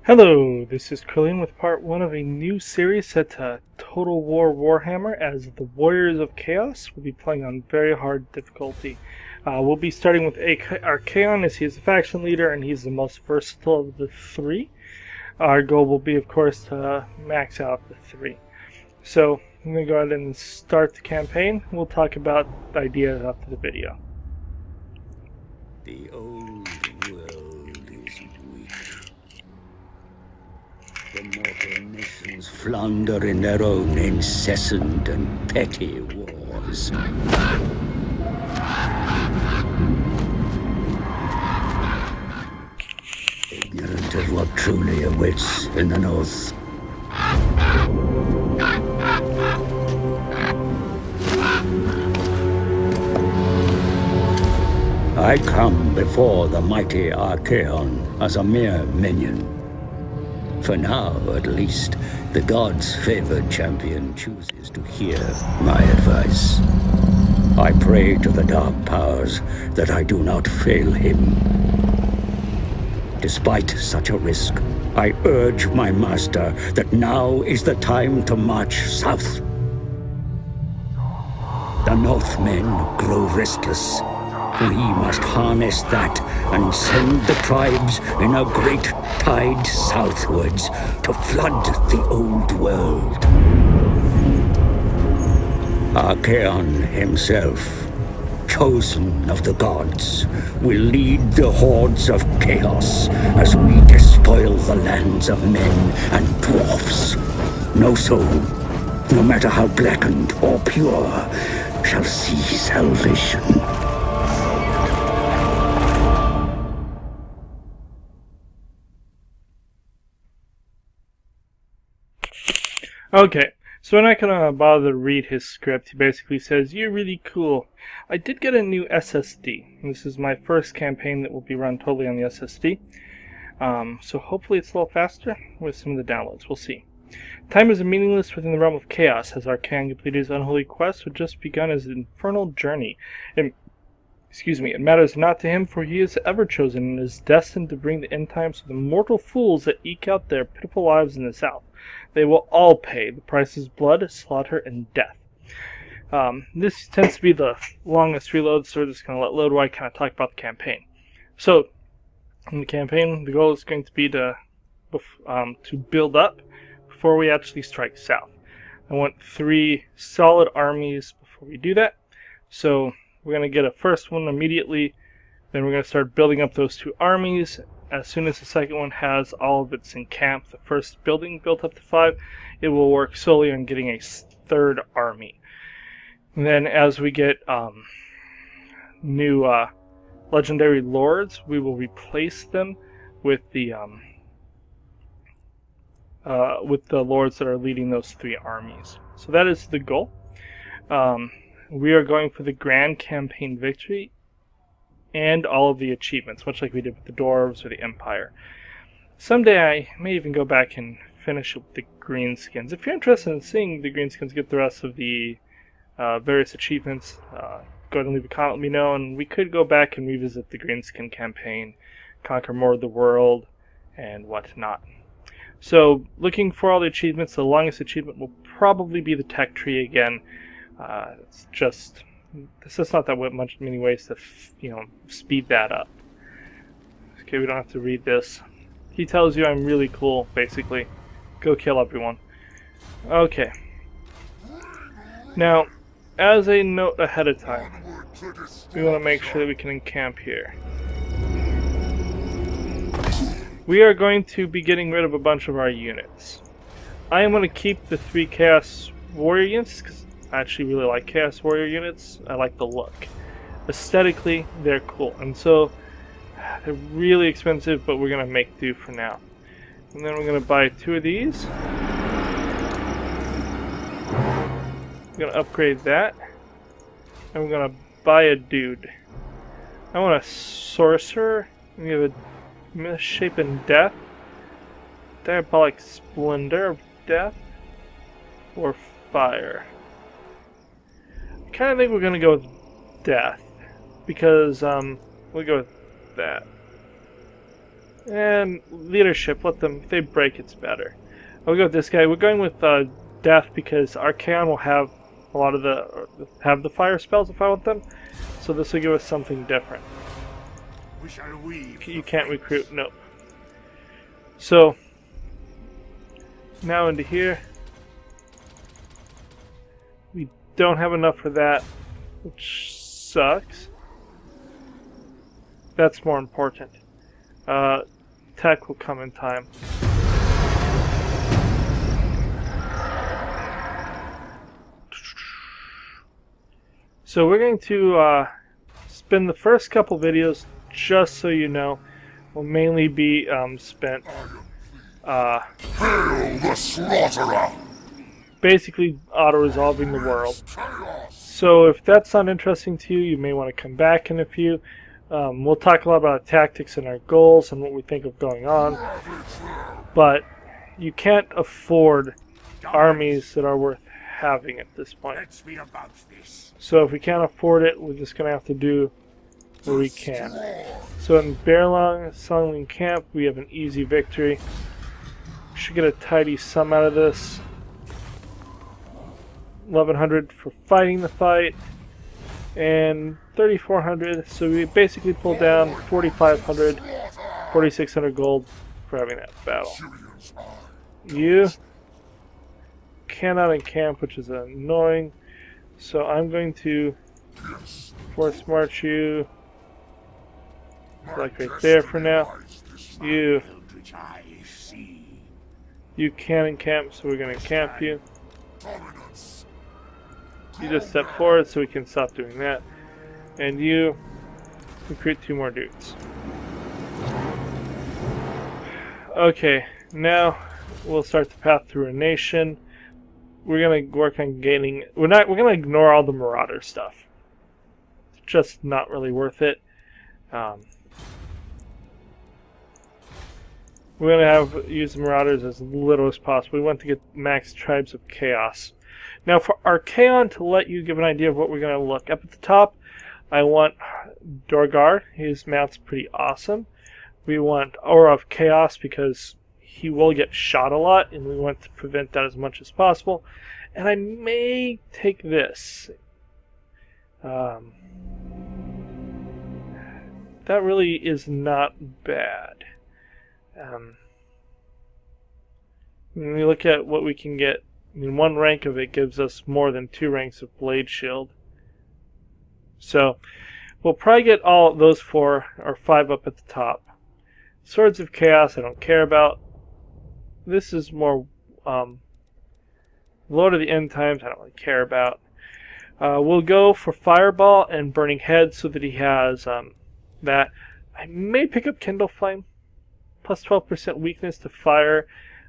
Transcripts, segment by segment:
Hello, this is Krillin with part 1 of a new series set to Total War Warhammer as the Warriors of Chaos. We'll be playing on very hard difficulty. We'll be starting with Archaon as he is the faction leader and he's the most versatile of the three. Our goal will be, of course, to max out the three. So, I'm going to go ahead and start the campaign. We'll talk about the ideas after the video. The old world is weak. The mortal nations flounder in their own incessant and petty wars. Ignorant of what truly awaits in the north. I come before the mighty Archaon as a mere minion. For now, at least, the gods' favored champion chooses to hear my advice. I pray to the dark powers that I do not fail him. Despite such a risk, I urge my master that now is the time to march south. The Northmen grow restless. We must harness that and send the tribes in a great tide southwards to flood the old world. Archaon himself, chosen of the gods, will lead the hordes of chaos as we despoil the lands of men and dwarfs. No soul, no matter how blackened or pure, shall see salvation. Okay, so we're not going to bother to read his script. He basically says, "You're really cool. I did get a new SSD. This is my first campaign that will be run totally on the SSD. So hopefully it's a little faster with some of the downloads. We'll see. Time is meaningless within the realm of chaos, as Archaon completed his unholy quest, which just begun his infernal journey. It matters not to him, for he is ever chosen and is destined to bring the end times to the mortal fools that eke out their pitiful lives in the south. They will all pay. The price is blood, slaughter, and death." This tends to be the longest reload, so we're just going to let load while I kind of talk about the campaign. So, in the campaign, the goal is going to be to build up before we actually strike south. I want 3 solid armies before we do that. So, we're going to get a first one immediately, then we're going to start building up those 2 armies. As soon as the second one has all of its encamped, the first building built up to 5, it will work solely on getting a third army. And then as we get new legendary lords, we will replace them with the lords that are leading those 3 armies. So that is the goal. We are going for the grand campaign victory and all of the achievements, much like we did with the dwarves or the empire. Someday I may even go back and finish it with the greenskins. If you're interested in seeing the greenskins get the rest of the various achievements, go ahead and leave a comment, let me know, and we could go back and revisit the greenskin campaign, conquer more of the world, and whatnot. So, looking for all the achievements, the longest achievement will probably be the tech tree again. It's just... This is not that many ways to, speed that up. Okay, we don't have to read this. He tells you I'm really cool, basically. Go kill everyone. Okay. Now, as a note ahead of time, we want to make sure that we can encamp here. We are going to be getting rid of a bunch of our units. I am going to keep the 3 Chaos Warrior units, because I actually really like Chaos Warrior units. I like the look. Aesthetically, they're cool. And so, they're really expensive, but we're going to make do for now. And then we're going to buy 2 of these. We're going to upgrade that. And we're going to buy a dude. I want a sorcerer. We have a misshapen death. Diabolic splendor of death. Or fire. I kind of think we're going to go with death, because we'll go with that. And leadership, let them, if they break, it's better. I'll go with this guy. We're going with death because Archaon will have a lot of the fire spells if I want them. So this will give us something different. You can't recruit, nope. So now into here. We don't have enough for that, which sucks. That's more important. Tech will come in time. So we're going to spend the first couple videos, just so you know, will mainly be spent Hail the Slaughterer! basically auto-resolving the world. So if that's not interesting to you, you may want to come back in a few. We'll talk a lot about tactics and our goals and what we think of going on. But you can't afford armies that are worth having at this point. So if we can't afford it, we're just going to have to do what we can. So in Bearlong, Songling Camp, we have an easy victory. We should get a tidy sum out of this. 1100 for fighting the fight, and 3400, so we basically pulled down 4500, 4600 gold for having that battle. You cannot encamp, which is annoying, so I'm going to force march you like right there for now. You can encamp, so we're going to encamp you. You just step forward so we can stop doing that. And you recruit 2 more dudes. Okay, now we'll start the path through a nation. We're gonna work on gaining. We're gonna ignore all the marauder stuff. It's just not really worth it. We're gonna use the marauders as little as possible. We want to get max tribes of chaos. Now for Archaon, to let you give an idea of what we're going to look up at the top, I want Dorgar. His mount's pretty awesome. We want Aura of Chaos because he will get shot a lot, and we want to prevent that as much as possible. And I may take this. That really is not bad. When we look at what we can get, I mean, 1 rank of it gives us more than 2 ranks of Blade Shield. So, we'll probably get all those 4 or 5 up at the top. Swords of Chaos I don't care about. This is more Lord of the End Times I don't really care about. We'll go for Fireball and Burning Head so that he has that. I may pick up Kindle Flame. Plus 12% weakness to fire.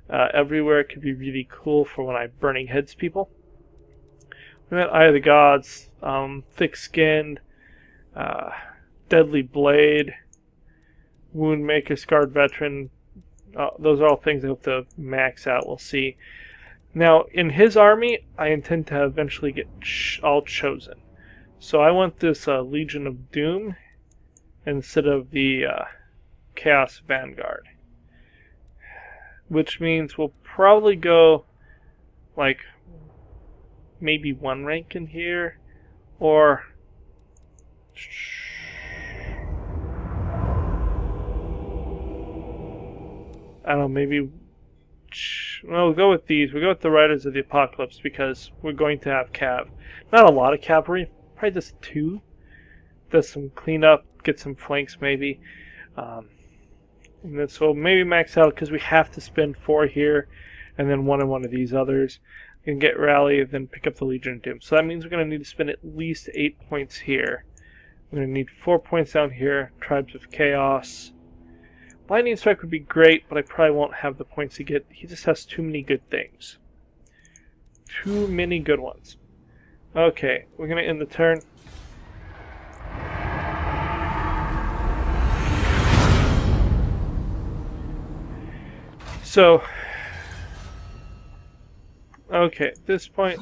Everywhere. It could be really cool for when I Burning Heads people. We got Eye of the Gods, Thick-Skinned, Deadly Blade, Woundmaker, Scarred Veteran. Those are all things I hope to max out. We'll see. Now, in his army, I intend to eventually get all chosen. So I want this Legion of Doom instead of the Chaos Vanguard. Which means we'll probably go like maybe 1 rank in here, or I don't know, maybe we'll go with these. We'll go with the Riders of the Apocalypse because we're going to have cav. Not a lot of cavalry, probably just 2. Does some cleanup, get some flanks maybe. And then, so maybe max out because we have to spend 4 here and then 1 in one of these others. We can get Rally and then pick up the Legion of Doom. So that means we're going to need to spend at least 8 points here. We're going to need 4 points down here. Tribes of Chaos. Lightning Strike would be great, but I probably won't have the points to get. He just has too many good things. Too many good ones. Okay, we're going to end the turn. So, okay, at this point,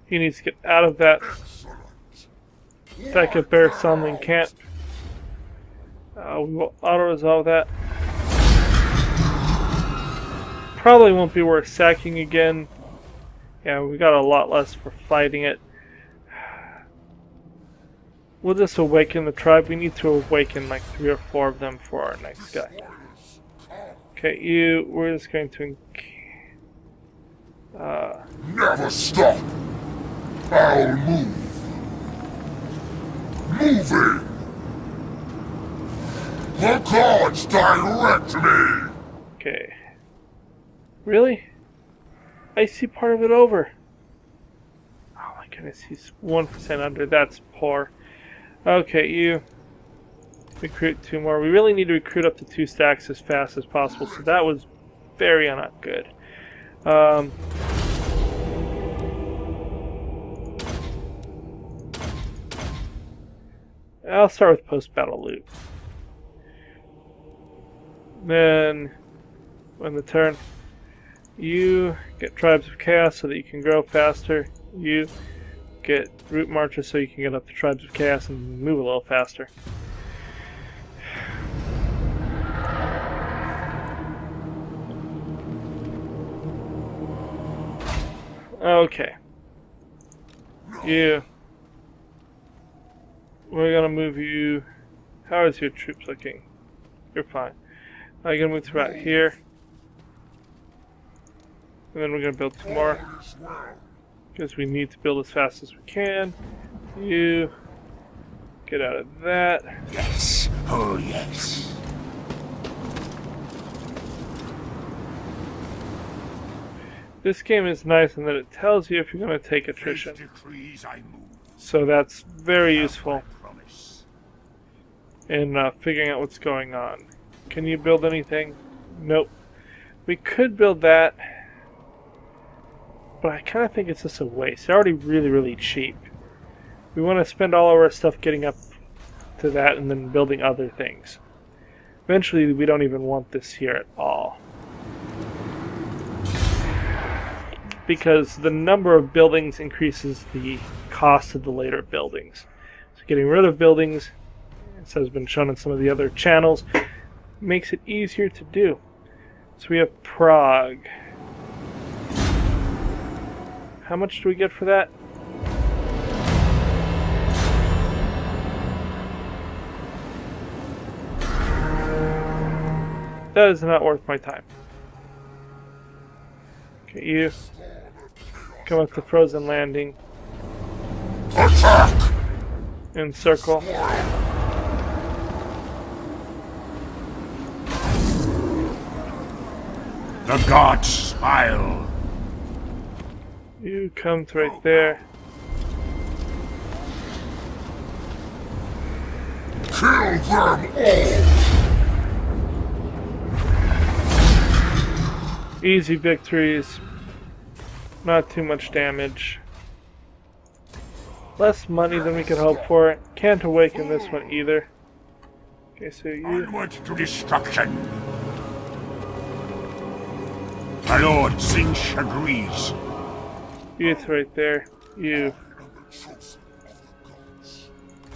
he needs to get out of that second Bear Summoning Camp. We will auto-resolve that. Probably won't be worth sacking again. Yeah, we got a lot less for fighting it. We'll just awaken the tribe. We need to awaken like 3 or 4 of them for our next guy. Okay, we're just going to... Never stop! I'll move! Moving! The gods direct me! Okay. Really? I see part of it over. Oh my goodness, he's 1% under. That's poor. Okay, you recruit 2 more. We really need to recruit up to 2 stacks as fast as possible, so that was very not good. I'll start with post-battle loot. Then, when the turn, you get Tribes of Chaos so that you can grow faster. You get Route Marches so you can get up to Tribes of Chaos and move a little faster. Okay. We're gonna move you. How is your troops looking? You're fine. I'm gonna move to about here. And then we're gonna build 2 more. Because we need to build as fast as we can. You get out of that. Yes. Oh, yes. This game is nice in that it tells you if you're going to take attrition. So that's very useful in figuring out what's going on. Can you build anything? Nope. We could build that, but I kind of think it's just a waste. They're already really, really cheap. We want to spend all of our stuff getting up to that and then building other things. Eventually, we don't even want this here at all. Because the number of buildings increases the cost of the later buildings. So getting rid of buildings, as has been shown in some of the other channels, makes it easier to do. So we have Prague. How much do we get for that? That is not worth my time. Okay, you come up to Frozen Landing. Attack! Encircle. The gods smile. You come to right there. Kill them all! Easy victories. Not too much damage. Less money than we could hope for. Can't awaken this one either. Okay, so you... Onward to destruction. My lord Zinch agrees. You get to right there. You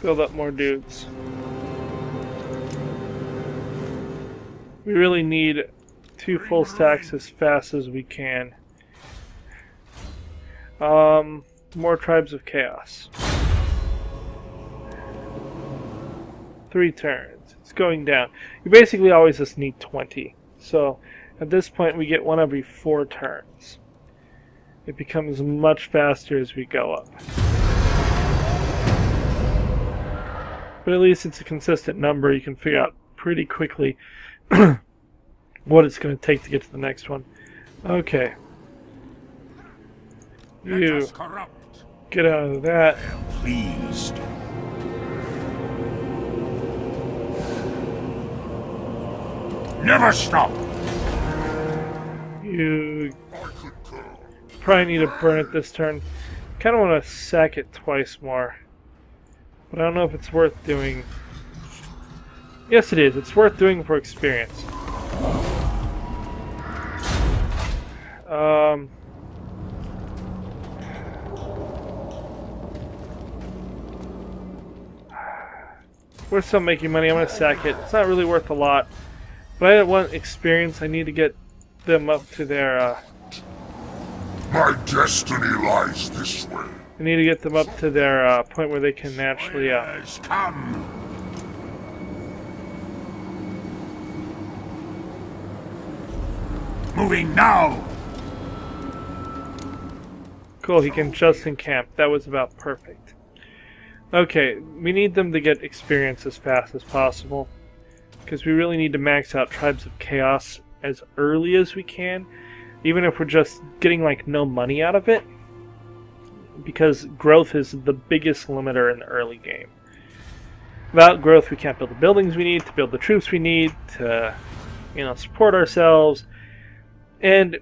build up more dudes. We really need 2 full stacks as fast as we can. More Tribes of Chaos. 3 turns. It's going down. You basically always just need 20. So at this point we get 1 every 4 turns. It becomes much faster as we go up. But at least it's a consistent number. You can figure out pretty quickly what it's going to take to get to the next one. Okay. You get out of that. Pleased. Never stop. You probably need to burn it this turn. Kind of want to sack it twice more. But I don't know if it's worth doing. Yes, it is. It's worth doing for experience. We're still making money. I'm going to sack it. It's not really worth a lot. But I want experience. I need to get them up to their... My destiny lies this way. I need to get them up to their point where they can actually... Yes, come. Moving now. Cool, he can just encamp. That was about perfect. Okay, we need them to get experience as fast as possible. Because we really need to max out Tribes of Chaos as early as we can. Even if we're just getting like no money out of it. Because growth is the biggest limiter in the early game. Without growth we can't build the buildings we need, to build the troops we need, to support ourselves. And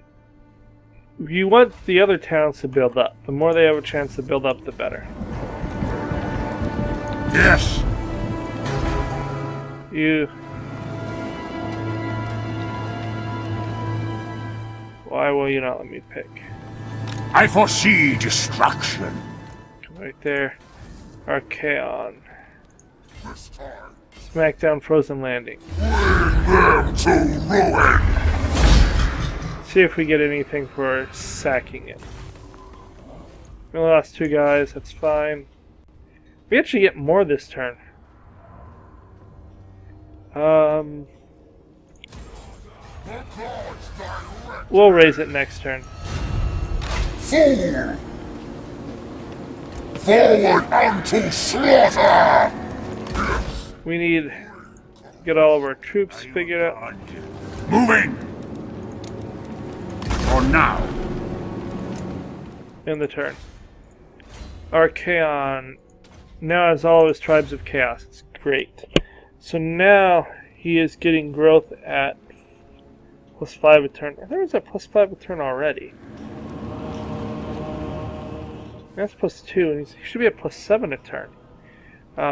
you want the other towns to build up. The more they have a chance to build up, the better. Yes. Why will you not let me pick? I foresee destruction. Right there. Archaon. Smackdown Frozen Landing. Bring them to ruin. See if we get anything for sacking it. We only lost 2 guys, that's fine. We actually get more this turn. We'll raise it next turn. Fool! Forward unto slaughter! We need to get all of our troops figured out. Moving! For now. In the turn. Archaon now has all of his Tribes of Chaos. It's great. So now he is getting growth at +5 a turn. There was a +5 a turn already. That's +2, and he should be at +7 a turn.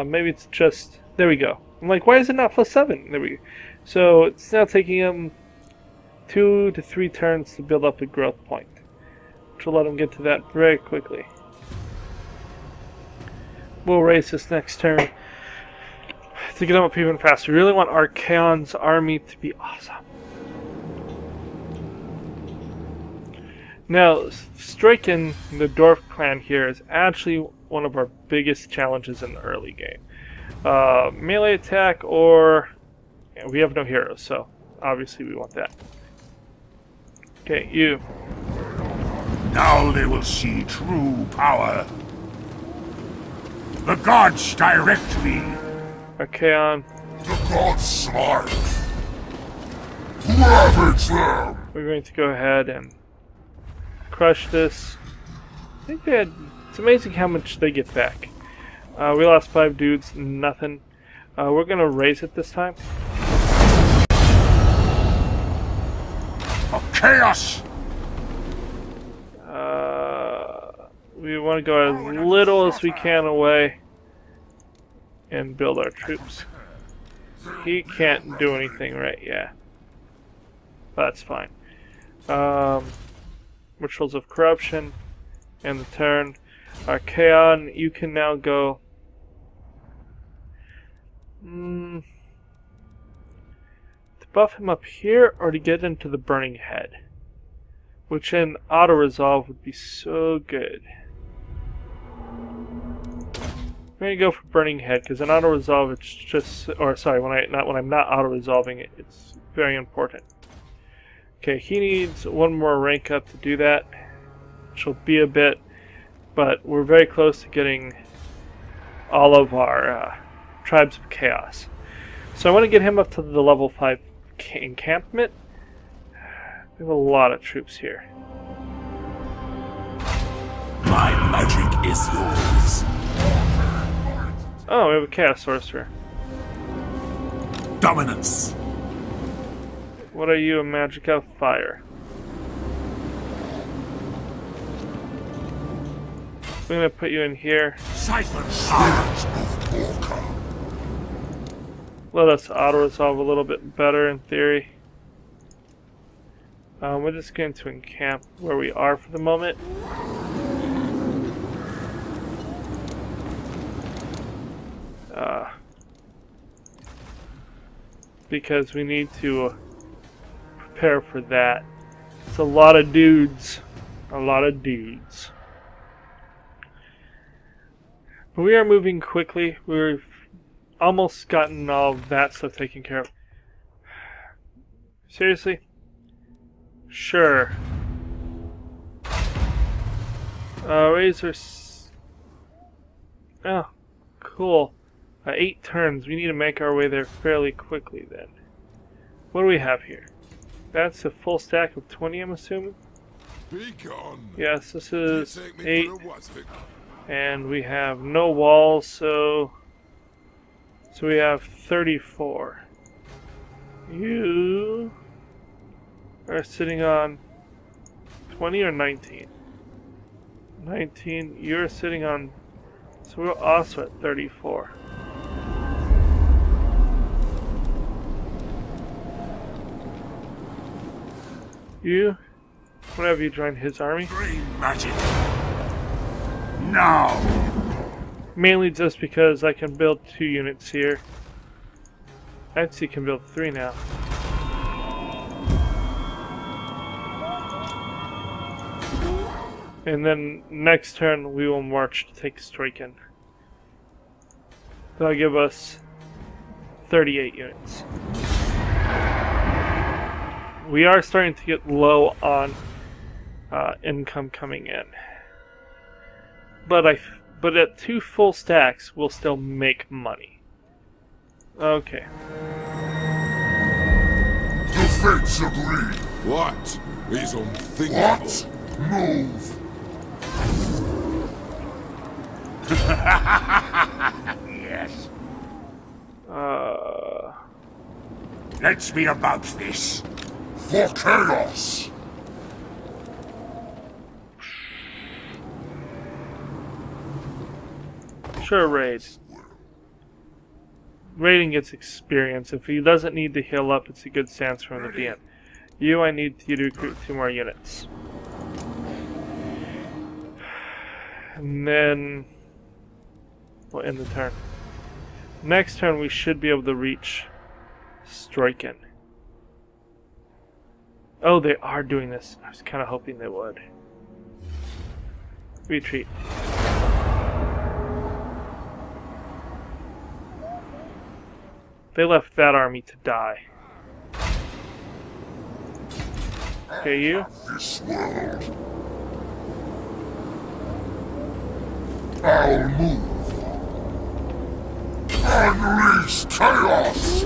Maybe it's just... There we go. I'm like, why is it not +7? There we go. So it's now taking him 2 to 3 turns to build up a growth point. Which will let him get to that very quickly. We'll raise this next turn to get him up even faster. We really want Archaon's army to be awesome. Now, striking the Dwarf clan here is actually one of our biggest challenges in the early game. Melee attack or... Yeah, we have no heroes, so obviously we want that. Okay, you. Now they will see true power. The gods direct me. Archaon. The gods smart. Ravage them. We're going to go ahead and crush this. I think they had... It's amazing how much they get back. We lost 5 dudes, nothing. We're going to raise it this time. For chaos! We want to go as little as we can away and build our troops. He can't do anything right, yeah. That's fine. Rituals of Corruption and the turn. Archaon, you can now go... to buff him up here or to get into the Burning Head. Which in auto-resolve would be so good. I'm going to go for Burning Head, because in auto-resolve it's just... Or sorry, when I'm not auto-resolving it, it's very important. Okay, he needs 1 more rank up to do that. Which will be a bit, but we're very close to getting all of our Tribes of Chaos. So I want to get him up to the level 5 encampment. We have a lot of troops here. My magic is yours. Oh, we have a Chaos Sorcerer. Dominance. What are you, a magic of fire? I'm going to put you in here. Siphon silence of Orca. Let us auto-resolve a little bit better in theory. We're just going to encamp where we are for the moment. because we need to prepare for that. It's a lot of dudes. A lot of dudes. But we are moving quickly. We've almost gotten all of that stuff taken care of. Seriously? Sure. Razor. Oh, cool. 8 turns. We need to make our way there fairly quickly then. What do we have here? That's a full stack of 20, I'm assuming? Yes, this is 8. And we have no walls, so we have 34. You are sitting on 20 or 19? 19. You're sitting on... So we're also at 34. You? What have you joined his army? Green magic. Now. Mainly just because I can build 2 units here. I actually can build 3 now. And then next turn we will march to take Stoican. That'll give us 38 units. We are starting to get low on income coming in. But at 2 full stacks we'll still make money. Okay. The fates agree. What? He's unthinkable. What? Move. Yes. Let's be about this. For chaos. Sure, raid. Raiding gets experience. If he doesn't need to heal up, it's a good stance for him at the end. You, I need you to recruit 2 more units. And then we'll end the turn. Next turn we should be able to reach Stoican. Oh, they are doing this. I was kind of hoping they would. Retreat. They left that army to die. Okay, you? This world. I'll move. Unleash chaos.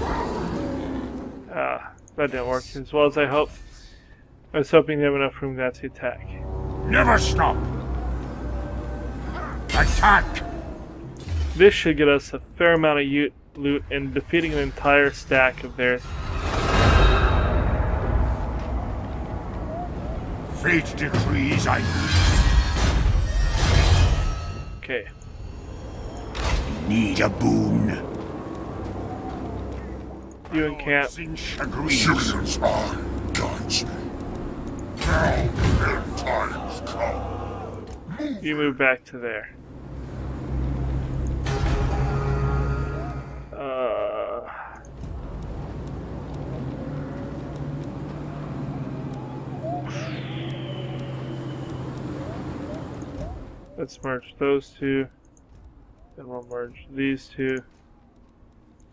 That didn't work as well as I hoped. I was hoping they have enough room to actually attack. Never stop. Attack. This should get us a fair amount of loot and defeating an entire stack of theirs. Fate decrees I Okay. need a boon. You encamp. Citizens eye guides me. Now end times come. You move back to there. Let's merge those 2. Then we'll merge these 2.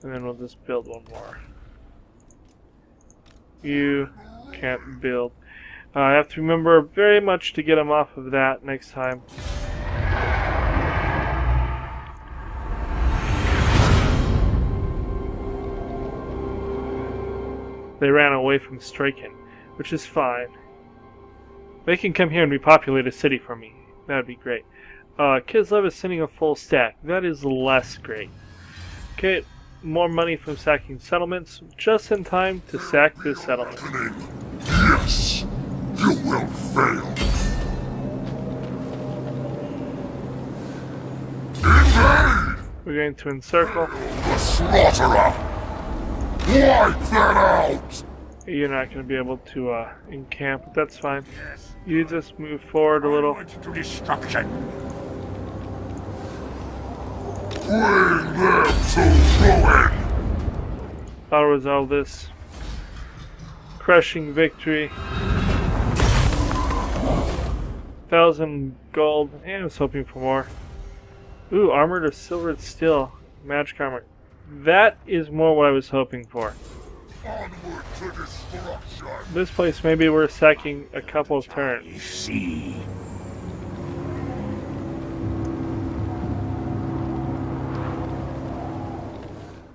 And then we'll just build 1 more. You can't build. I have to remember very much to get them off of that next time. They ran away from Stoican, which is fine. They can come here and repopulate a city for me. That would be great. Kislev is sending a full stack. That is less great. Okay, more money from sacking settlements. Just in time to sack this settlement. Yes, you will fail. Invade! We're going to encircle. The slaughterer! Wipe that out! You're not going to be able to encamp, but that's fine. You just move forward a little. To destruction. Bring them to ruin! I'll resolve this. Crushing victory. 1,000 gold. And I was hoping for more. Ooh, armored or silvered steel. Magic armor. That is more what I was hoping for. Onward to destruction. This place maybe we're sacking a couple of turns. See.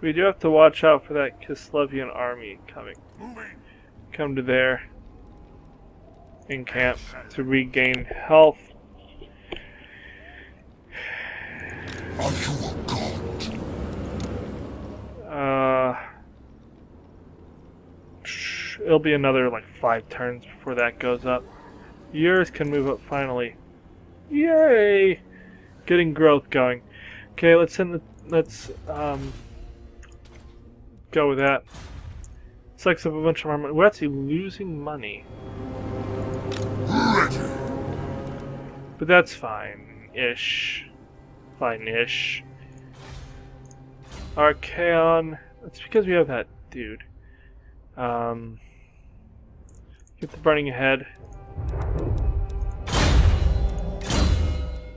We do have to watch out for that Kislevian army coming. Moving. Come to there. In camp to regain health. Are you a god? It'll be another like 5 turns before that goes up. Yours can move up finally. Yay! Getting growth going. Okay, let's go with that. Sucks up a bunch of our money. We're actually losing money. Ready. But that's fine-ish. Fine-ish. Archaon. It's because we have that dude. Get the burning ahead.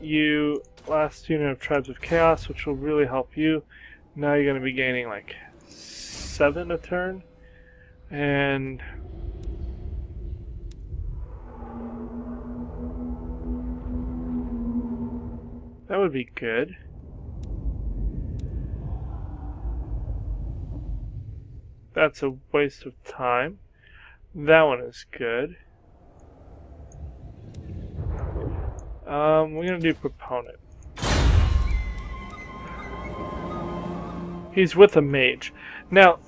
You last unit of Tribes of Chaos, which will really help you. Now you're going to be gaining like 7 a turn. And that would be good. That's a waste of time. That one is good. We're gonna do Proponent. He's with a mage. Now,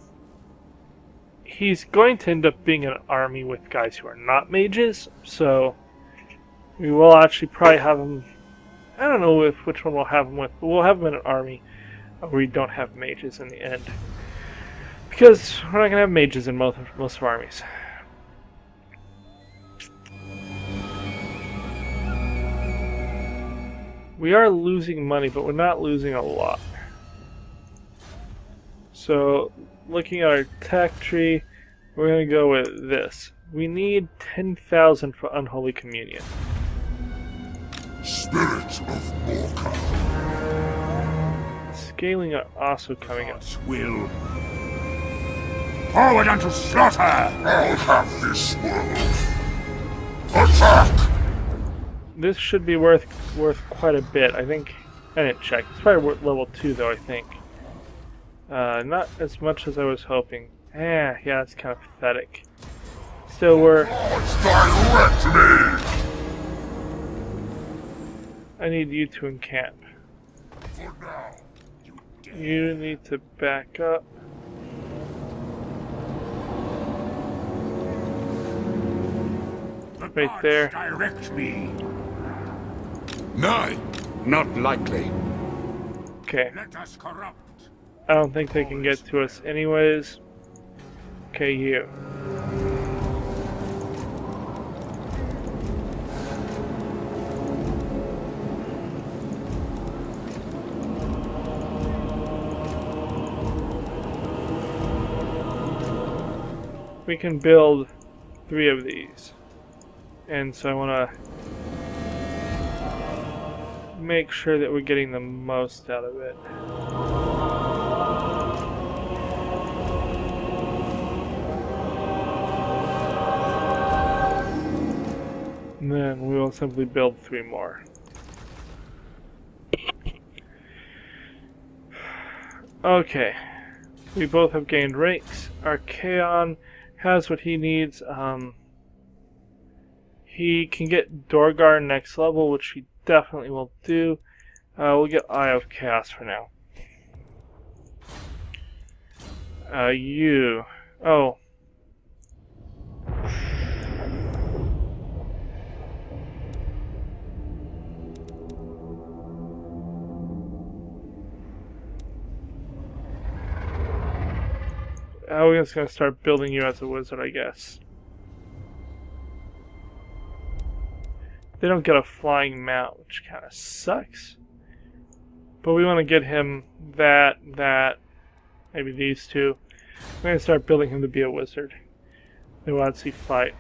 he's going to end up being an army with guys who are not mages, so we will actually probably have him. I don't know which one we'll have him with, but we'll have him in an army where we don't have mages in the end. Because we're not going to have mages in most of our armies. We are losing money, but we're not losing a lot. So, looking at our tech tree, we're going to go with this. We need 10,000 for Unholy Communion. Spirit of Morka. Scaling are also coming up. God's will. Forward unto slaughter! I'll have this world. Attack! This should be worth quite a bit. I think. I didn't check. It's probably worth level 2 though, I think. Not as much as I was hoping. Yeah, it's kind of pathetic. Still, Gods direct me! I need you to encamp. For now, You need to back up. the Right gods there. direct me. Nay, not likely. Okay. Let us corrupt. I don't think they can get to us anyways. Okay, you. We can build 3 of these. And so I want to make sure that we're getting the most out of it. And then we will simply build 3 more. Okay. We both have gained ranks. Archaon has what he needs. He can get Dorgar next level, which he definitely will do. We'll get Eye of Chaos for now. You. Oh. We're just going to start building you as a wizard, I guess. They don't get a flying mount, which kind of sucks. But we want to get him that, maybe these 2. I'm going to start building him to be a wizard. They want to see fight.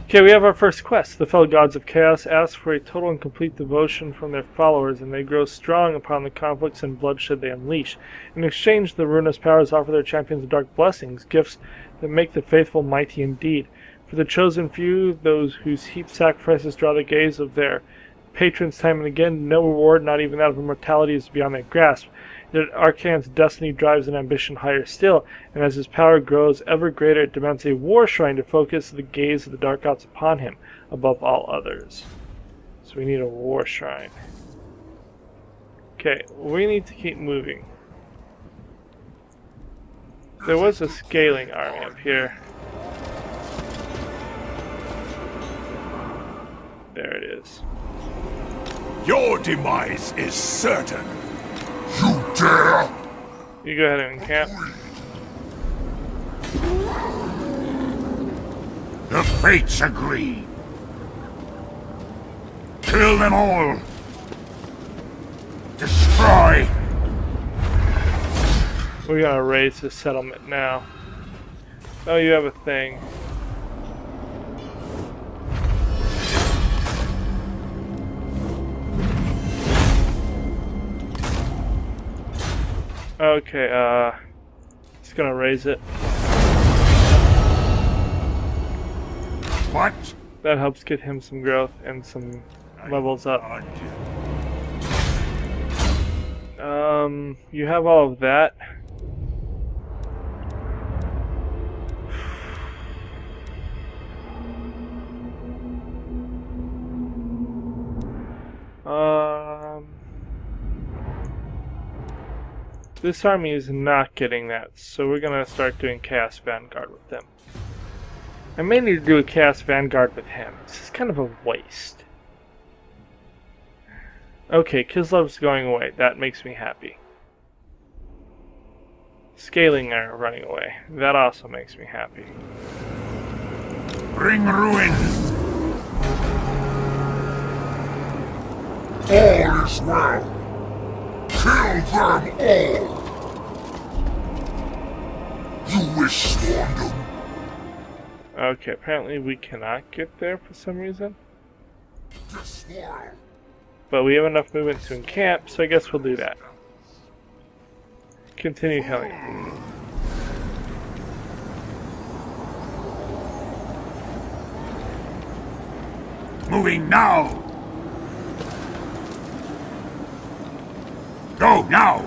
Okay, we have our first quest. The fellow gods of chaos ask for a total and complete devotion from their followers, and they grow strong upon the conflicts and bloodshed they unleash. In exchange, the ruinous powers offer their champions dark blessings, gifts that make the faithful mighty indeed. For the chosen few, those whose heaped sacrifices draw the gaze of their patrons time and again, no reward, not even that of immortality, is beyond their grasp. Yet Arcan's destiny drives an ambition higher still, and as his power grows ever greater, it demands a war shrine to focus the gaze of the dark gods upon him, above all others. So we need a war shrine. Okay, we need to keep moving. There was a scaling army up here. There it is. Your demise is certain. You dare? You go ahead and encamp. The fates agree. Kill them all. Destroy. We're gonna raise this settlement now. Oh, you have a thing. Okay, just gonna raise it. What? That helps get him some growth and some levels up. You have all of that. This army is not getting that, so we're gonna start doing Chaos Vanguard with them. I may need to do a Chaos Vanguard with him. This is kind of a waste. Okay, Kislev's going away. That makes me happy. Scaling are running away. That also makes me happy. Bring ruin. All is well. Kill them all! You wish sworn them. Okay, apparently we cannot get there for some reason. Destroy. But we have enough movement to encamp, so I guess we'll do that. Continue killing. Moving now! Go now!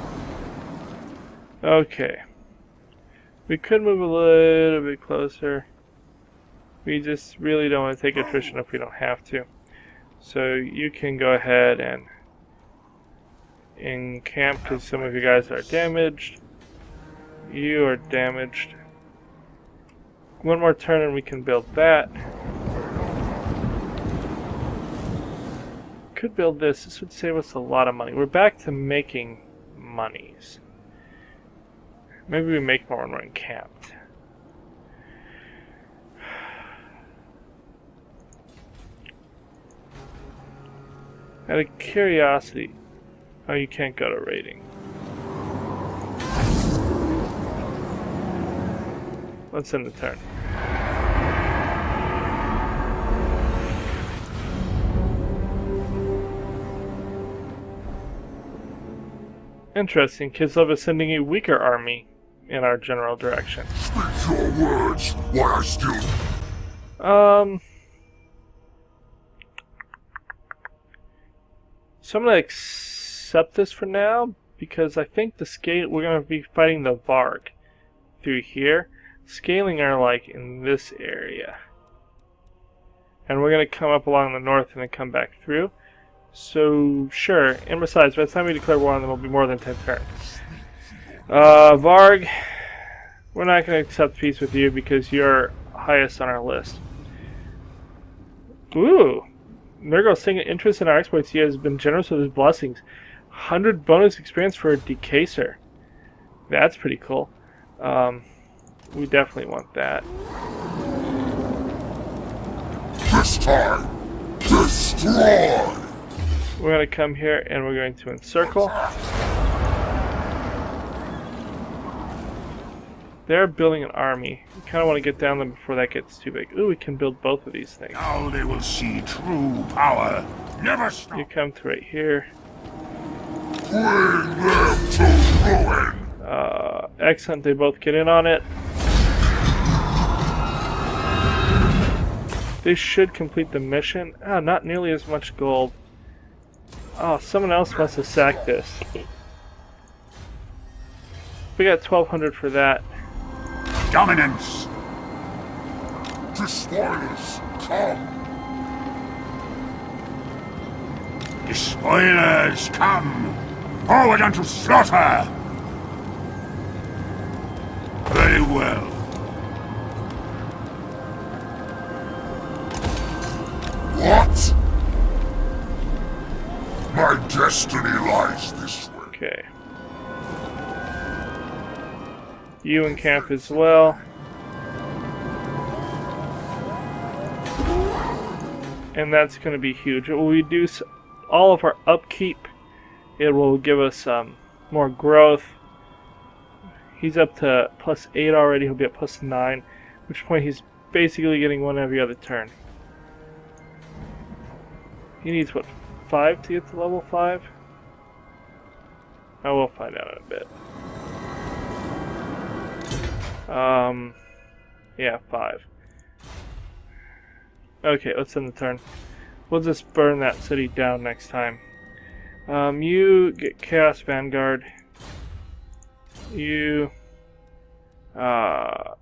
Okay. We could move a little bit closer. We just really don't want to take attrition if we don't have to. So you can go ahead and encamp because some of you guys are damaged. You are damaged. One more turn and we can build that. Could build this. This would save us a lot of money. We're back to making monies. Maybe we make more when we're encamped. Out of curiosity, oh, you can't go to rating. Let's end the turn. Interesting. Kislev is sending a weaker army in our general direction. Speak your words, while I still... So I'm gonna accept this for now because I think the scale we're gonna be fighting the Varg through here. Scaling are like in this area, and we're gonna come up along the north and then come back through. So sure. And besides, by the time we declare war on them, it'll be more than 10 turns. Varg, we're not gonna accept peace with you because you're highest on our list. Ooh. Nurgle saying interest in our exploits. He has been generous with his blessings. 100 bonus experience for a decaser. That's pretty cool. We definitely want that. This time, destroy! We're going to come here and we're going to encircle. They're building an army. We kind of want to get down them before that gets too big. Ooh, we can build both of these things. Now they will see true power. Never stop. You come to right here. Bring them to ruin! Excellent, they both get in on it. They should complete the mission. Ah, not nearly as much gold. Oh, someone else must have sacked this. We got 1,200 for that. Dominance. Despoilers, come! Despoilers, come. Forward unto slaughter. Very well. What? My destiny lies this way. Okay. You encamp as well. And that's going to be huge. It will reduce all of our upkeep. It will give us more growth. He's up to +8 already. He'll be at +9. At which point he's basically getting one every other turn. He needs, what, 5 to get to level 5? Oh, we'll find out in a bit. Yeah, 5. Okay, let's end the turn. We'll just burn that city down next time. You get Chaos Vanguard. You... Burning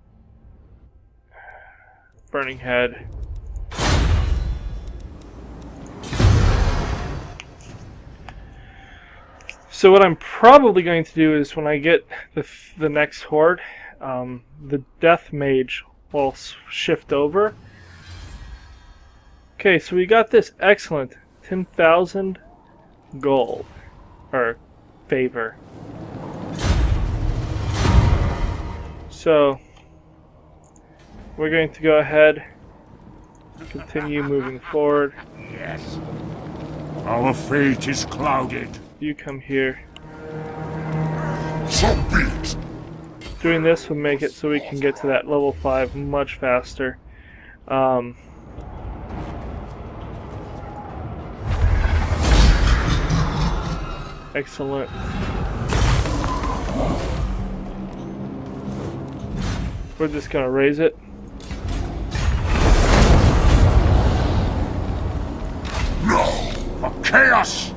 Head. So what I'm probably going to do is when I get the next horde, the Death Mage will shift over. Okay, so we got this. Excellent. 10,000 gold. Or favor. So we're going to go ahead and continue moving forward. Yes. Our fate is clouded. You come here. So be it! Doing this will make it so we can get to that level 5 much faster. Excellent. We're just gonna raise it. No! For chaos!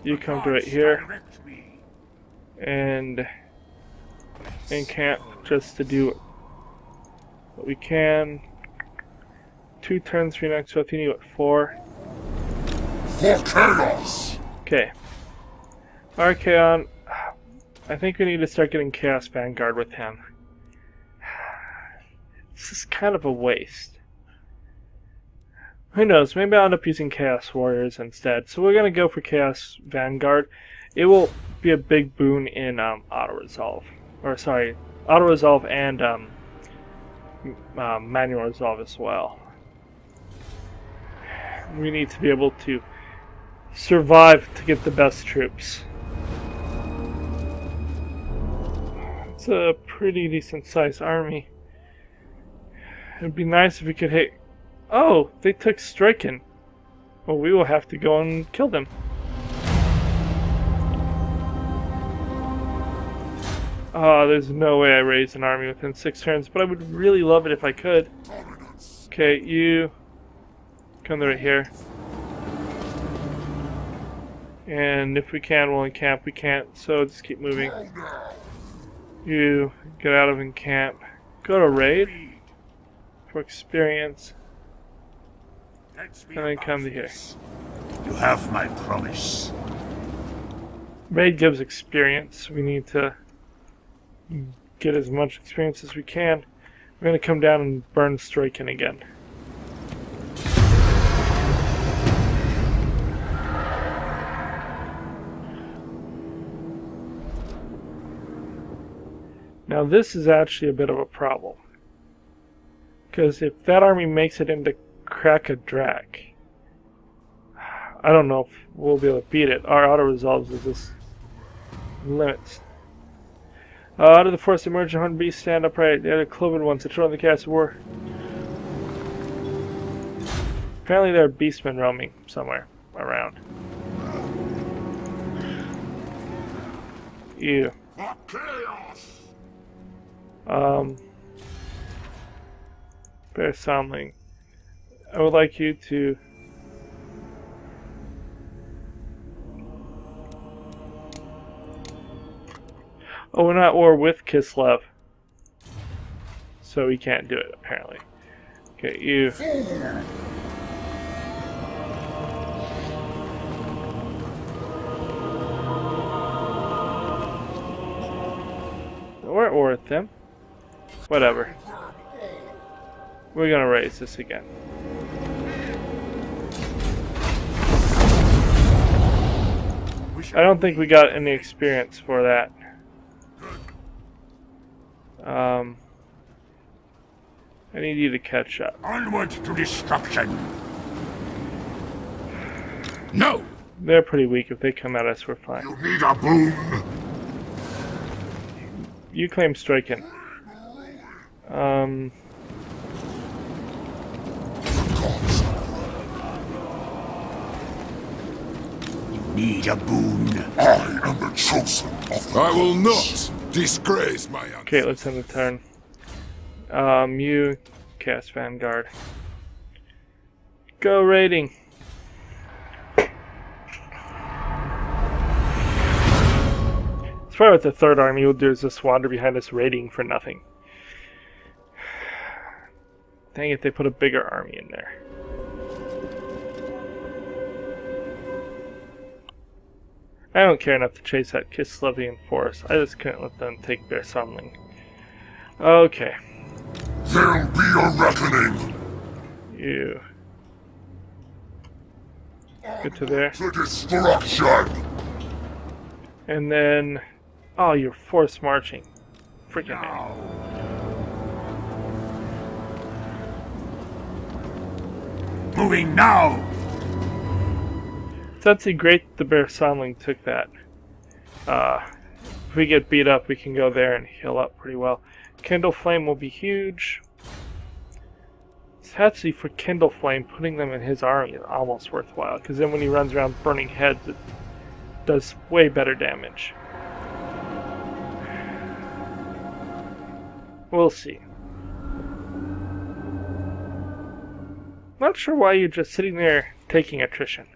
You come to right here Direct me. and encamp just to do what we can. 2 turns for your next growth. You need what, 4? For chaos! Okay. Archaon, I think we need to start getting Chaos Vanguard with him. This is kind of a waste. Who knows, maybe I'll end up using Chaos Warriors instead. So we're going to go for Chaos Vanguard. It will be a big boon in auto-resolve. Or sorry, auto-resolve and manual resolve as well. We need to be able to survive to get the best troops. It's a pretty decent sized army. It'd be nice if we could hit... Oh, they took Striken. Well, we will have to go and kill them. There's no way I raise an army within 6 turns, but I would really love it if I could. Okay, you come right here. And if we can, we'll encamp. We can't, so just keep moving. You get out of encamp. Go to raid for experience. And then come to here. You have my promise. Raid gives experience. We need to get as much experience as we can. We're going to come down and burn Striken again. Now this is actually a bit of a problem. Because if that army makes it into Krakadrak, I don't know if we'll be able to beat it. Our auto-resolves is this limits. Out of the forest emerge a hundred beasts, stand upright. The other cloven ones that on the castle war. Apparently there are beastmen roaming somewhere around. Ew. Bear Soundling. I would like you to oh, we're not at war with Kislev. So we can't do it, apparently. Okay, you. We're at war with them. Whatever. We're gonna raise this again. I don't think we got any experience for that. I need you to catch up. Onward to destruction. No! They're pretty weak. If they come at us, we're fine. You need a boon. You claim striking. Need a boon. I am the chosen of the I will gods. not disgrace my ancestors. Okay, let's end the turn. You cast Vanguard. Go raiding. It's probably what the third army will do is just wander behind us raiding for nothing. Dang it, they put a bigger army in there. I don't care enough to chase that Kislevian force. I just couldn't let them take their Somling. Okay. There'll be a reckoning. You. Get to there. To destruction. And then... Oh, you're force marching. Freaking hell. Moving now! It's actually great the Bear Somling took that. If we get beat up, we can go there and heal up pretty well. Kindle Flame will be huge. It's actually for Kindle Flame, putting them in his army is almost worthwhile, because then when he runs around burning heads, it does way better damage. We'll see. Not sure why you're just sitting there taking attrition.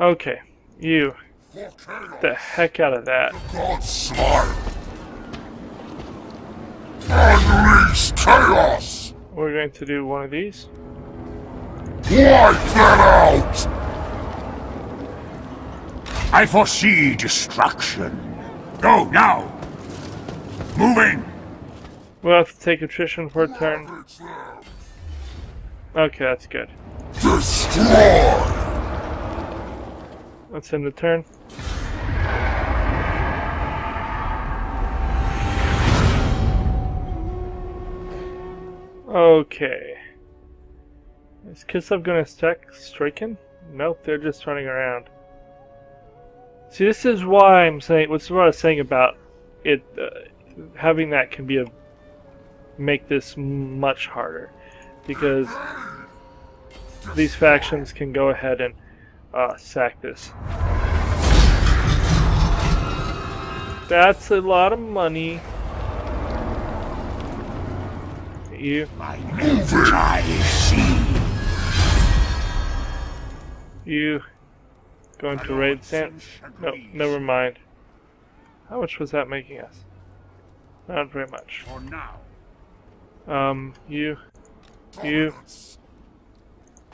Okay, you. Get the heck out of that. God's smile. Unleash chaos. We're going to do one of these. Wipe that out. I foresee destruction. Go now! Moving! We'll have to take attrition for a turn. Okay, that's good. Destroy. Let's end the turn. Okay. Is Kislev gonna strike him? Nope, they're just running around. See, this is why I'm saying, what's what I was saying about it, having that can be make this much harder. Because these factions can go ahead and sack this. That's a lot of money. You. You going to raid Sans? No, never mind. How much was that making us? Not very much. For now. You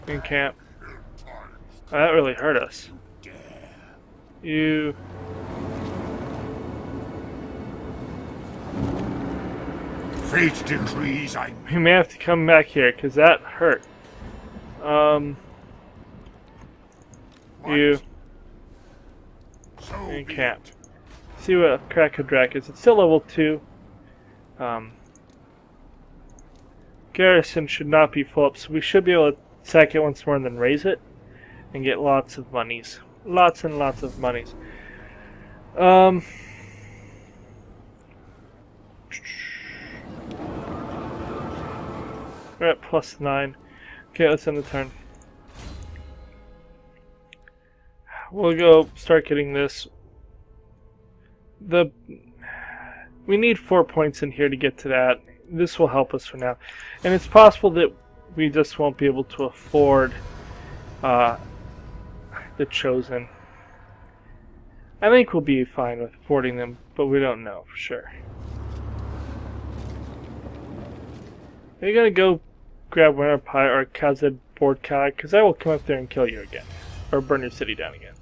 in camp. Oh, that really hurt us. You. Fate decrees I... We may have to come back here, because that hurt. You. In camp. See what Krakadrak is. It's still level 2. garrison should not be full up, so we should be able to sack it once more and then raise it and get lots of monies. Lots and lots of monies. We're at +9. Okay, let's end the turn. We'll go start getting this. We need 4 points in here to get to that. This will help us for now. And it's possible that we just won't be able to afford the Chosen. I think we'll be fine with affording them, but we don't know for sure. Are you gonna go grab Winter Pie or Kazed Bordkai? Because I will come up there and kill you again. Or burn your city down again.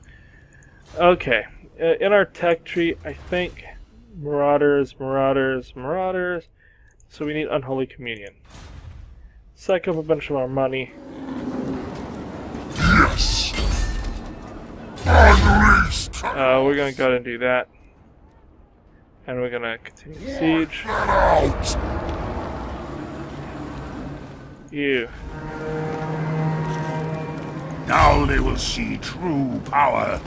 Okay. In our tech tree, I think Marauders. So we need Unholy Communion. Suck up a bunch of our money. Yes! We're gonna go ahead and do that. And we're gonna continue the siege. You. Now they will see true power.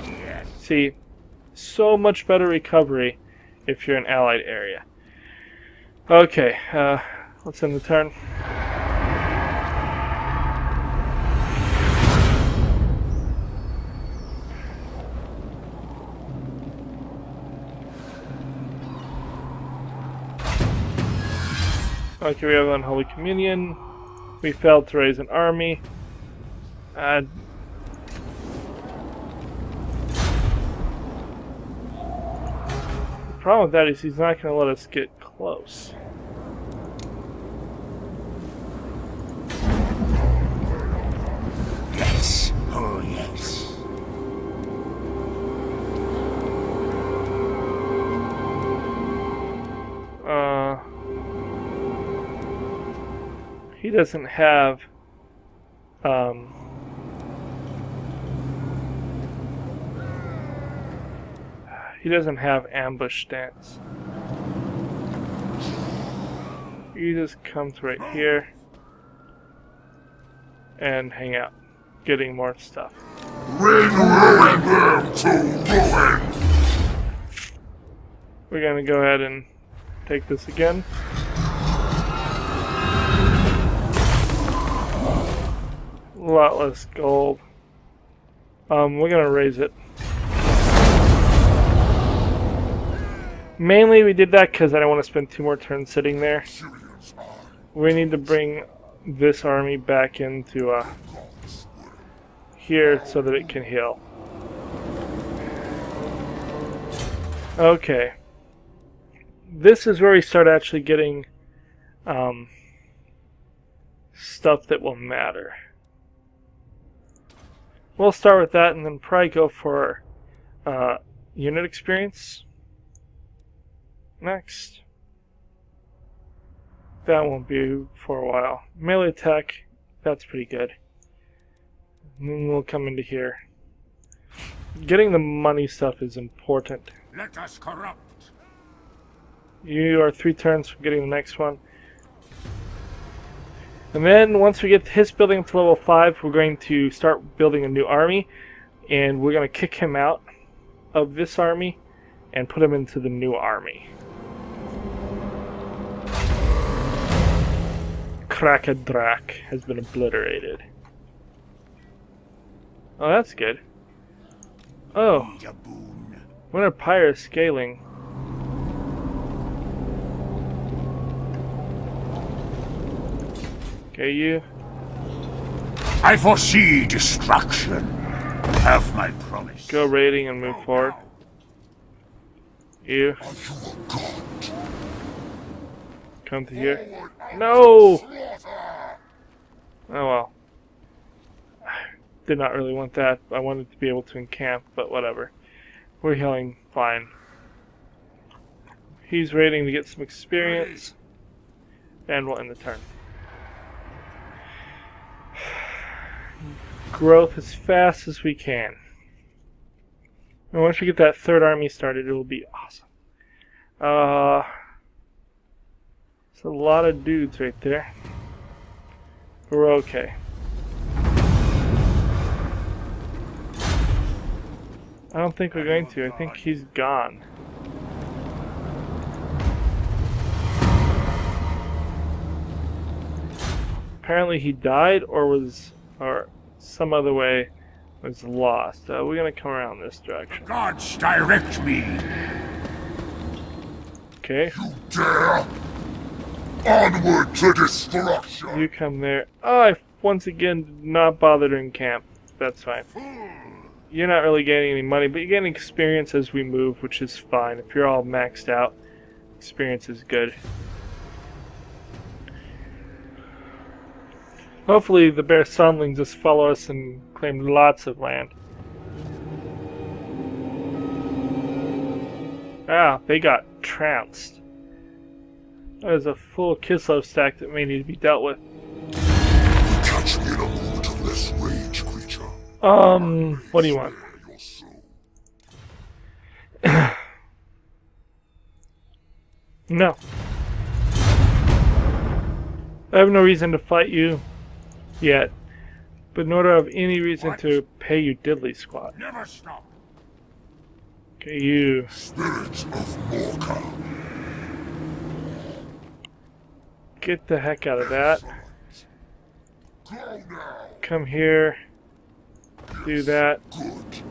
Yes. See, so much better recovery if you're in allied area. Okay, let's end the turn. Okay, we have Unholy Communion. We failed to raise an army. The problem with that is he's not going to let us get close. Yes. Oh, yes. He doesn't have he doesn't have ambush stance. You just come to right here and hang out, getting more stuff. We're ruin them to ruin! We're gonna go ahead and take this again. A lot less gold. We're gonna raise it. Mainly we did that because I don't want to spend 2 more turns sitting there. We need to bring this army back into here so that it can heal. Okay. This is where we start actually getting stuff that will matter. We'll start with that and then probably go for unit experience next. That won't be for a while. Melee attack, that's pretty good. And then we'll come into here. Getting the money stuff is important. Let us corrupt. You are 3 turns from getting the next one. And then once we get his building up to level 5, we're going to start building a new army. And we're going to kick him out of this army and put him into the new army. Krakadrak has been obliterated. Oh, that's good. Oh, Winter Pyre is scaling. Okay, you. I foresee destruction. Have my promise. Go raiding and move forward. You. Come to here. No! Oh well. Did not really want that. I wanted to be able to encamp, but whatever. We're healing fine. He's raiding to get some experience. And we'll end the turn. Growth as fast as we can. And once we get that third army started, it will be awesome. It's a lot of dudes right there. But we're okay. I don't think we're going to. I think he's gone. Apparently he died or some other way was lost. We're gonna come around this direction. Gods direct me. Okay. You dare? Onward to destruction! You come there. Oh, I once again did not bother to encamp. That's fine. You're not really getting any money, but you're getting experience as we move, which is fine. If you're all maxed out, experience is good. Hopefully the bear sonlings just follow us and claim lots of land. Ah, they got trounced. There's a full Kislev stack that may need to be dealt with. Catch me in a moment of less rage, creature. What do you want? Your soul. No. I have no reason to fight you yet, but nor do I have any reason to pay you diddly squat. Never stop. Okay, you. Spirit of Morka. Get the heck out of that. Go now. Come here. Do that. Good.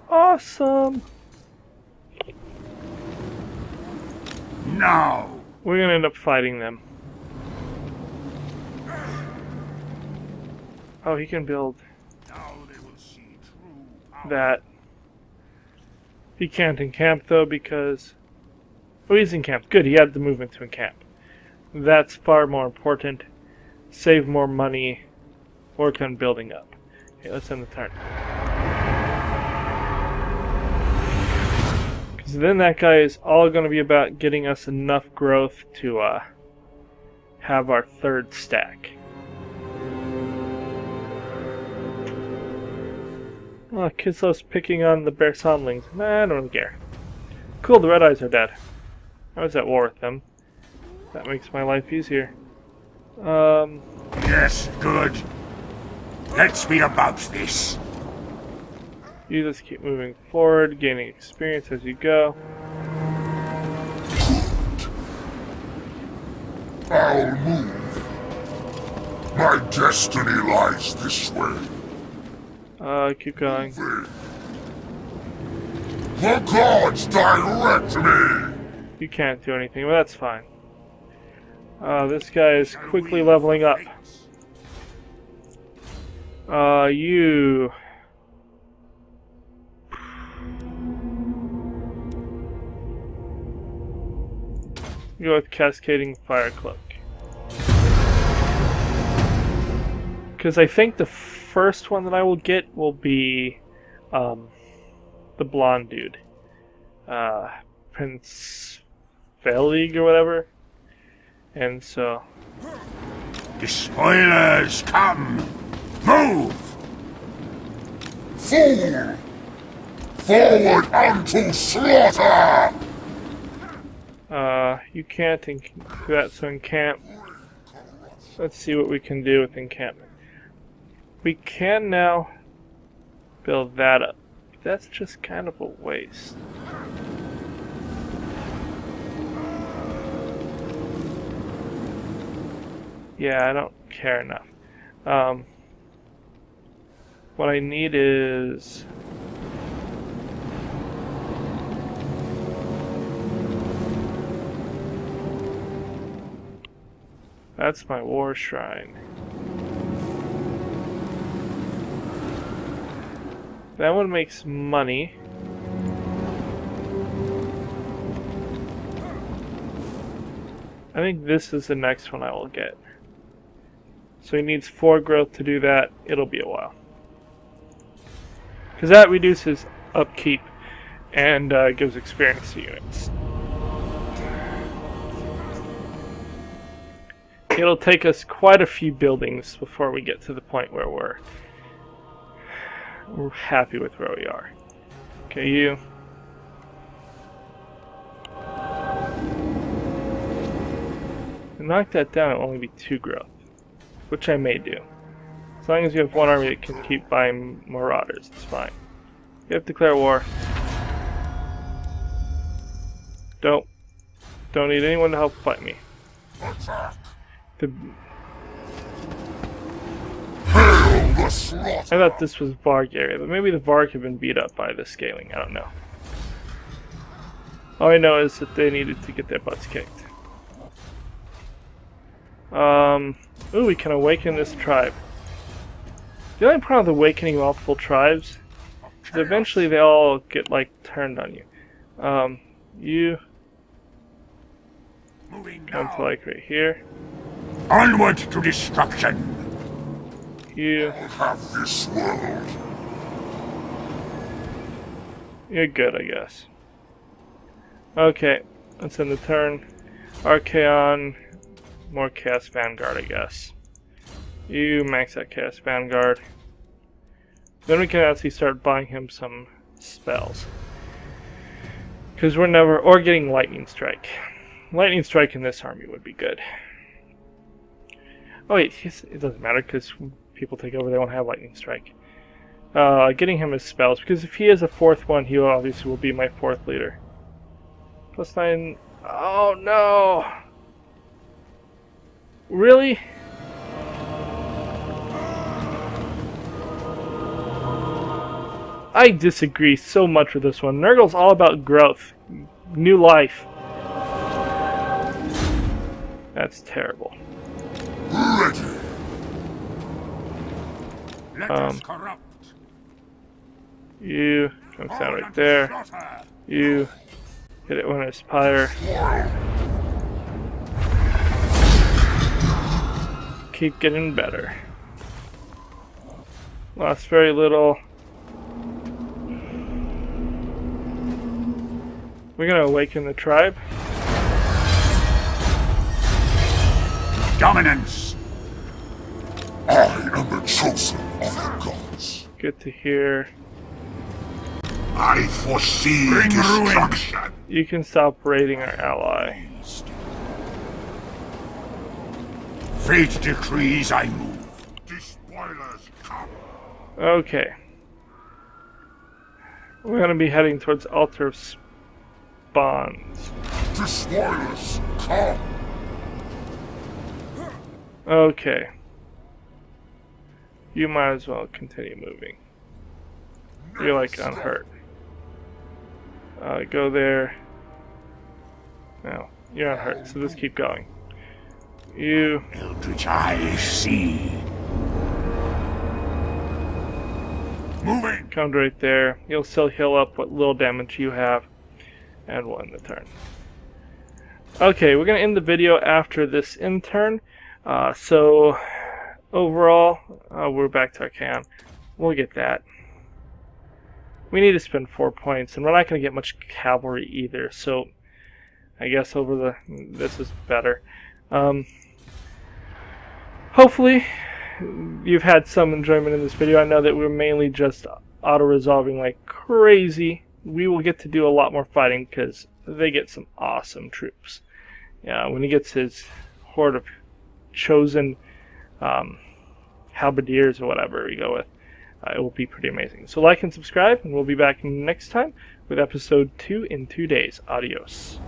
Awesome! Now. We're gonna end up fighting them. Oh, he can build Now they will see true power. that. He can't encamp though because... Oh, he's encamped. Good, he had the movement to encamp. That's far more important. Save more money. Work on building up. Okay, let's end the turn. Because then that guy is all going to be about getting us enough growth to have our third stack. Oh, Kislev's picking on the bear sonlings. Nah, I don't really care. Cool, the red eyes are dead. I was at war with them. That makes my life easier. Yes, good. Let's be about this. You just keep moving forward, gaining experience as you go. I'll move. My destiny lies this way. Keep going. The gods direct me! You can't do anything, but that's fine. This guy is quickly leveling up. You... Go with Cascading Fire Cloak. Because I think the first one that I will get will be the blonde dude. Prince Velig or whatever. And so... The spoilers come. Move! Fool! Forward unto slaughter! You can't do that, so encamp. Let's see what we can do with encampment. We can now build that up. That's just kind of a waste. Yeah, I don't care enough. What I need is... That's my war shrine. That one makes money. I think this is the next one I will get. So he needs 4 growth to do that. It'll be a while. Because that reduces upkeep and gives experience to units. It'll take us quite a few buildings before we get to the point where we're we're happy with where we are. Okay, you. To knock that down, it'll only be 2 growth, which I may do. As long as you have one army that can keep buying marauders, it's fine. You have to declare war. Don't need anyone to help fight me. I thought this was Varg area, but maybe the Varg have been beat up by the scaling. I don't know. All I know is that they needed to get their butts kicked. Ooh, we can awaken this tribe. The only problem with awakening multiple tribes is eventually they all get, like, turned on you. You come to, like, right here. Onward to destruction! You Have this world. You're good, I guess. Okay, let's end the turn. Archaon, more Chaos Vanguard, I guess. You max out Chaos Vanguard. Then we can actually start buying him some spells. Because we're never... or getting Lightning Strike. Lightning Strike in this army would be good. Oh wait, it doesn't matter because people take over, they won't have Lightning Strike. Getting him his spells, because if he is a 4th one, he obviously will be my 4th leader. +9... oh no! Really? I disagree so much with this one. Nurgle's all about growth. New life. That's terrible. Ready. Let us corrupt. You comes down right there. You hit it when it's pyre. Keep getting better. Lost very little. We're gonna awaken the tribe. Dominance! I am the chosen of the gods. Get to here. I foresee Bring destruction. You can stop raiding our ally. Fate decrees I move. Despoilers come. Okay. We're gonna be heading towards Altar of Spawns. Despoilers come. Okay. You might as well continue moving. You're like unhurt. Go there. No, you're unhurt, so just keep going. You Eldritch eyes see. Moving! come right there. You'll still heal up what little damage you have, and we'll end the turn. Okay, we're gonna end the video after this end turn. So overall, we're back to Archaon. We'll get that. We need to spend 4 points, and we're not going to get much cavalry either, so I guess this is better. Hopefully, you've had some enjoyment in this video. I know that we're mainly just auto-resolving like crazy. We will get to do a lot more fighting because they get some awesome troops. Yeah, when he gets his horde of chosen halberdiers or whatever we go with, it will be pretty amazing. So like and subscribe, and we'll be back next time with episode 2 in 2 days. Adios.